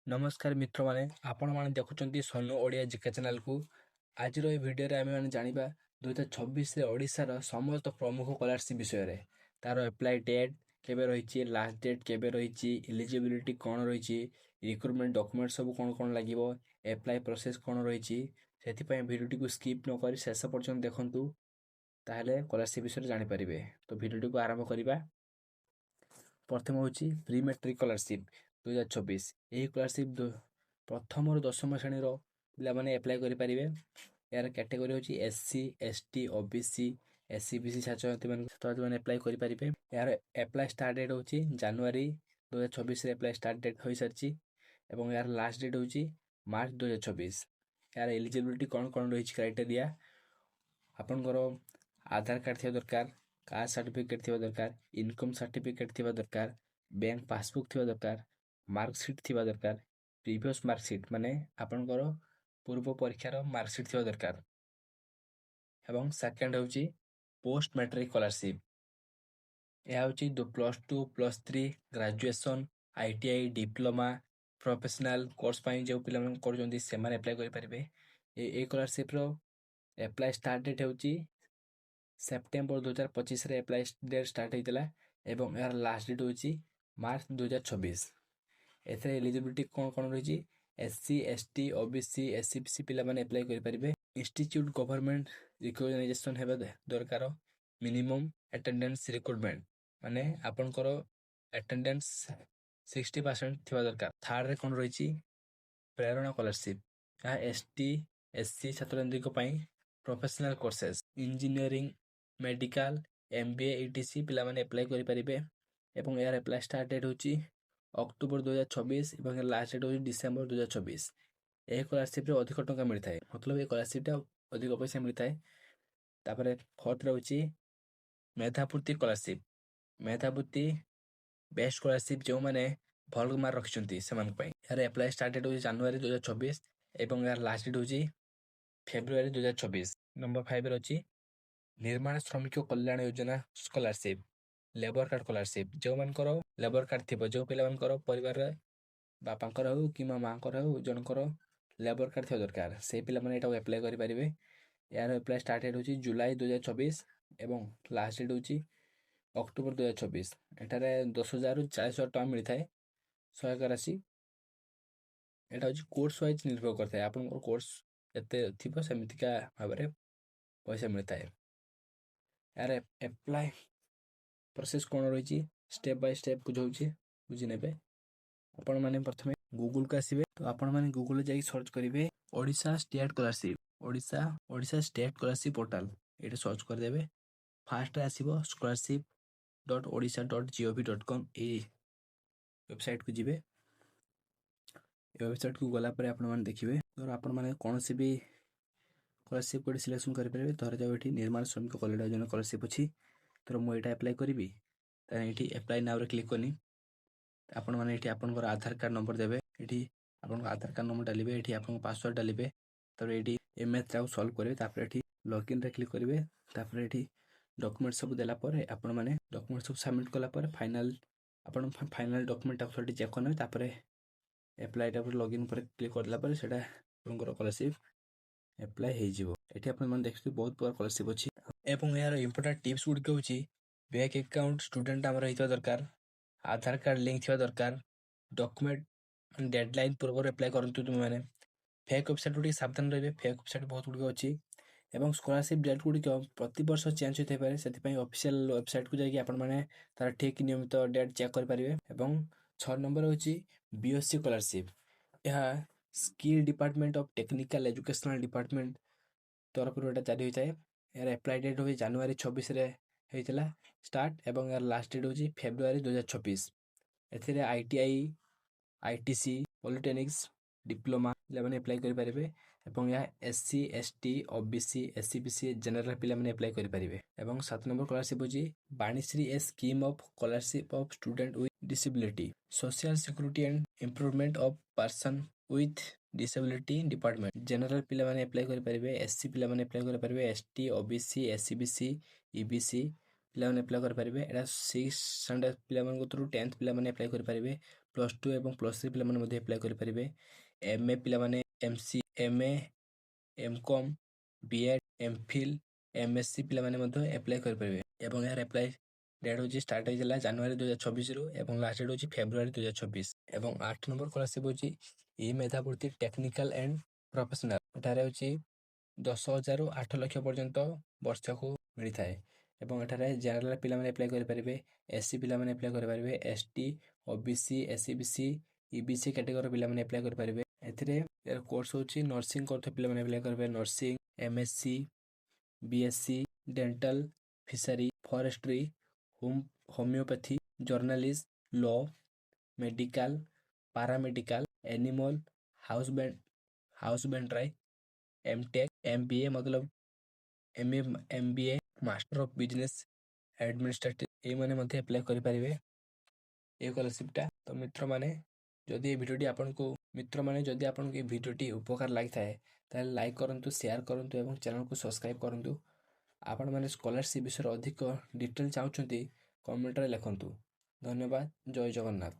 नमस्कार मित्र माने आपण माने देखुचंती सोनू ओडिया जीके चैनल को आज ए भिडियो रे आमे माने जानिबा 2026 रे ओडिसा रो समस्त प्रमुख स्कॉलरशिप विषय रे तार अप्लाई डेट केबे रहिछि लास्ट डेट केबे रहिछि एलिजिबिलिटी कोन रहिछि रिक्रूटमेंट डॉक्यूमेंट सब कोन कोन लागिवो अप्लाई प्रोसेस कोन रहिछि सेति पय भिडियो को स्किप न करी शेष पर्यंत देखंतु ताहले स्कॉलरशिप विषय रे जानि परिबे। तो भिडियो को आरंभ करिबा। प्रथम होछि प्री मैट्रिक स्कॉलरशिप 2026 यही स्कॉलरशिप प्रथम और दशम श्रेणी पिला माने अप्लाई करि परिबे। यार कैटेगरी होछि एससी एसटी ओबीसी एससीबीसी छात्रछात्री माने अप्लाई करि परिबे। यार अप्लाई स्टार्ट डेट होछि जनवरी 2026 रे अप्लाई स्टार्ट डेट होई सरछि एवं यार लास्ट डेट होछि मार्च 2026। यार एलिजिबिलिटी कोन कोन रहिछि क्राइटेरिया आपनकर आधार कार्ड थिया दरकार कास्ट सर्टिफिकेट थिबा दरकार इनकम सर्टिफिकेट थिबा दरकार बैंक पासबुक थिबा दरकार मार्कशीट थिबा दरकार प्रीवियस मार्कशीट माने आपनकर पूर्व परीक्षार मार्कशीट थिबा दरकार एवं सेकंड होछि पोस्ट मैट्रिक स्कॉलरशिप या होछि +2 +3 graduation ITI diploma professional course पई जे पिला मन करजोंदी से माने अप्लाई करि परिबे। ए स्कॉलरशिप रो अप्लाई स्टार्ट डेट होछि सेप्टेम्बर 2025 रे अप्लाई डेट स्टार्ट होइतला एवं यार लास्ट डेट होछि मार्च 2026। एथरे एलिजिबिलिटी कोन कोन रहिछि एससी एसटी ओबीसी एससीबीसी पिला माने अप्लाई करि परिबे। इंस्टीट्यूट गवर्नमेंट रिकॉग्नाइजेशन हेबा दरकार मिनिमम अटेंडेंस रिक्रूटमेंट माने आपनकर अटेंडेंस 60% थिबा दरकार। थर्ड रे कोन रहिछि प्रेरणा स्कॉलरशिप या एसटी एससी छात्रछात्री को पई professional courses engineering medical MBA etc पिला माने अप्लाई करि परिबे एवं यार अप्लाई स्टार्ट डेट होछि अक्टोबर 2026 एवं लास्ट डेट होछि डिसेंबर 2026। ए स्कॉलरशिप रे अधिक टंका मिलथाय मतलब ए स्कॉलरशिप टा अधिक पैसा मिलथाय। तापरे फोर्थ रे होछि मेधापूर्ति स्कॉलरशिप मेधापूर्ति बेस्ट स्कॉलरशिप जो माने भल मार्क रखिसंती सेमान पई यार अप्लाई स्टार्ट डेट होछि जनवरी 2026 एवं यार लास्ट डेट होछि फेब्रुआरी 2026। नंबर 5 रे होछि निर्माण श्रमिक Kalyan Yojana scholarship labour card scholarship जो मानकर लेबर कार्ड थिबो जो पिला मानकर परिवार रे बापांकर हो कि मामांकर हो जनकर लेबर कार्ड थिबा दरकार से पिला माने एटा अप्लाई करि परिबे। यार अप्लाई स्टार्ट डेट होछि जुलाई 2026 एवं लास्ट डेट होछि अक्टोबर 2026। एटारे 10,000 रु 40,000 टका मिलथाय सहायक राशि। एटा होछि कोर्स वाइज निर्भर करथाय आपन कोर्स एते थिबो समितिका भाबरे पैसा मिलथाय। यार अप्लाई प्रोसेस कोन रहिछि स्टेप बाय स्टेप बुझौछि बुझि नेबे। आपण माने प्रथमे गूगल को आसीबे तो आपण माने गूगल जाई सर्च करिवे Odisha state scholarship Odisha state scholarship portal एटा सर्च कर देबे। फर्स्ट आसीबो scholarship.odisha.gov.com ए वेबसाइट को जिबे। ए वेबसाइट को गला परे आपण माने देखिबे और आपण माने कोनोसी भी स्कॉलरशिप कोड सिलेक्शन करि परबे। धर जाव एठी निर्माण श्रमिक कल्याण योजना स्कॉलरशिप अछि तो मु एटा अप्लाई करिवि त एठी अप्लाई नाउ रे क्लिक करनी आपण माने एठी आपनकर आधार कार्ड नंबर देबे एठी आपन आधार कार्ड नंबर डालिबे एठी आपन पासवर्ड डालिबे तब एठी एमएस टाउ सॉल्व करबे तापर एठी लॉगिन रे क्लिक करिवे तापर एठी डॉक्यूमेंट सब देला परे आपण माने डॉक्यूमेंट सब सबमिट कला परे फाइनल डॉक्यूमेंट टाउ सटी चेक करने तापर अप्लाई टापर लॉगिन पर क्लिक करला परे सेटा आपनकर स्कॉलरशिप अप्लाई हे जिवो। एठी आपण माने देखि बहुत प्रकार स्कॉलरशिप अछि एवं यार इंपोर्टेंट टिप्स गुड के होछि बैंक अकाउंट स्टूडेंट हमर हितो दरकार आधार कार्ड लिंक थिबा दरकार डॉक्यूमेंट डेडलाइन पूर्व अप्लाई करंतु तुम माने फेक वेबसाइट गुडी सावधान रहबे फेक वेबसाइट बहुत गुडी अछि एवं स्कॉलरशिप डेट गुडी के प्रति वर्ष चेंज होते पारे सेति पई ऑफिशियल वेबसाइट को जाई कि आपण माने तार ठीक नियमित डेट चेक कर परिबे। एवं 6 नंबर होछि बीएससी स्कॉलरशिप यह skill department of technical educational department तरफ एटा जारी होइताय। यार अप्लाई डेट होई जनवरी 26 रे हेइतला स्टार्ट एवं यार लास्ट डेट होछि फेब्रुआरी 2026। एथिरे ITI ITC polytechnics diploma level apply करि परिबे एवं या SC ST OBC SCBC general पिला माने अप्लाई करि परिबे। एवं 7 नंबर स्कॉलरशिप होछि Banishree a scheme of scholarship of student with disability social security and improvement of person with disability department general पिला माने अप्लाई करि परिबे एससी पिला माने अप्लाई करि परिबे एसटी ओबीसी एससीबीसी ईबीसी पिला माने अप्लाई करि परिबे। एटा 6 स्टैंडर्ड पिला माने थ्रू 10th पिला माने अप्लाई करि परिबे +2 ଏବଂ +3 ପିଲାମାନେ ମଧ୍ୟ ଆପ୍ଲାଏ କରିପାରିବେ। MA ପିଲାମାନେ MC MA MCOM BEd MPhil MSc ପିଲାମାନେ ମଧ୍ୟ ଆପ୍ଲାଏ କରିପାରିବେ ଏବଂ ଏହାର ଆପ୍ଲାଏ ଡେଟ୍ ହେଉଛି ଷ୍ଟାର୍ଟ ହେଇଥିଲା ଜାନୁଆରୀ 2026ରୁ ଏବଂ ଲାଷ୍ଟ ଡେଟ୍ ହେଉଛି ଫେବୃଆରୀ 2026। ଏବଂ 8 ନମ୍ବର ସ୍କଲାରସିପ୍ ହେଉଛି ଇ ମେଧାବୃତ୍ତି ଟେକ୍ନିକାଲ ଆଣ୍ଡ ପ୍ରଫେସନାଲ। ଏଠାରେ ହେଉଛି 10,000ରୁ 8 ଲକ୍ଷ ପର୍ଯ୍ୟନ୍ତ ବର୍ଷକୁ ମିଳିଥାଏ ଏବଂ ଏଠାରେ ଜେନେରାଲ ପିଲାମାନେ ଆପ୍ଲାଏ କରିପାରିବେ, SC ପିଲାମାନେ ଆପ୍ଲାଏ କରିପାରିବେ, ST OBC SCBC EBC category ପିଲାମାନେ ଆପ୍ଲାଏ କରିପାରିବେ। ଏଥିରେ କୋର୍ସ ହେଉଛି ନର୍ସିଂ କରୁଥିବା ପିଲାମାନେ ଆପ୍ଲାଏ କରିପାରିବେ, nursing MSc BSc dental fishery forestry homeopathy journalist law medical paramedical animal husbandry MTech MBA मतलब MBA master of business administrative ଏଇମାନେ ମଧ୍ୟ ଆପ୍ଲାଏ କରିପାରିବେ ଏ ସ୍କଲାରସିପ୍ଟା। ତ ମିତ୍ରମାନେ ଯଦି ଏ ଭିଡ଼ିଓଟି ଆପଣଙ୍କୁ ଏ ଭିଡ଼ିଓଟି ଉପକାର ଲାଗିଥାଏ ତାହେଲେ ଲାଇକ୍ କରନ୍ତୁ, ସେୟାର କରନ୍ତୁ ଏବଂ ଚ୍ୟାନେଲକୁ ସବସ୍କ୍ରାଇବ୍ କରନ୍ତୁ। ଆପଣମାନେ ସ୍କଲାରସିପ୍ ବିଷୟରେ ଅଧିକ ଡିଟେଲ୍ ଚାହୁଁଛନ୍ତି କମେଣ୍ଟରେ ଲେଖନ୍ତୁ। ଧନ୍ୟବାଦ। ଜୟ ଜଗନ୍ନାଥ।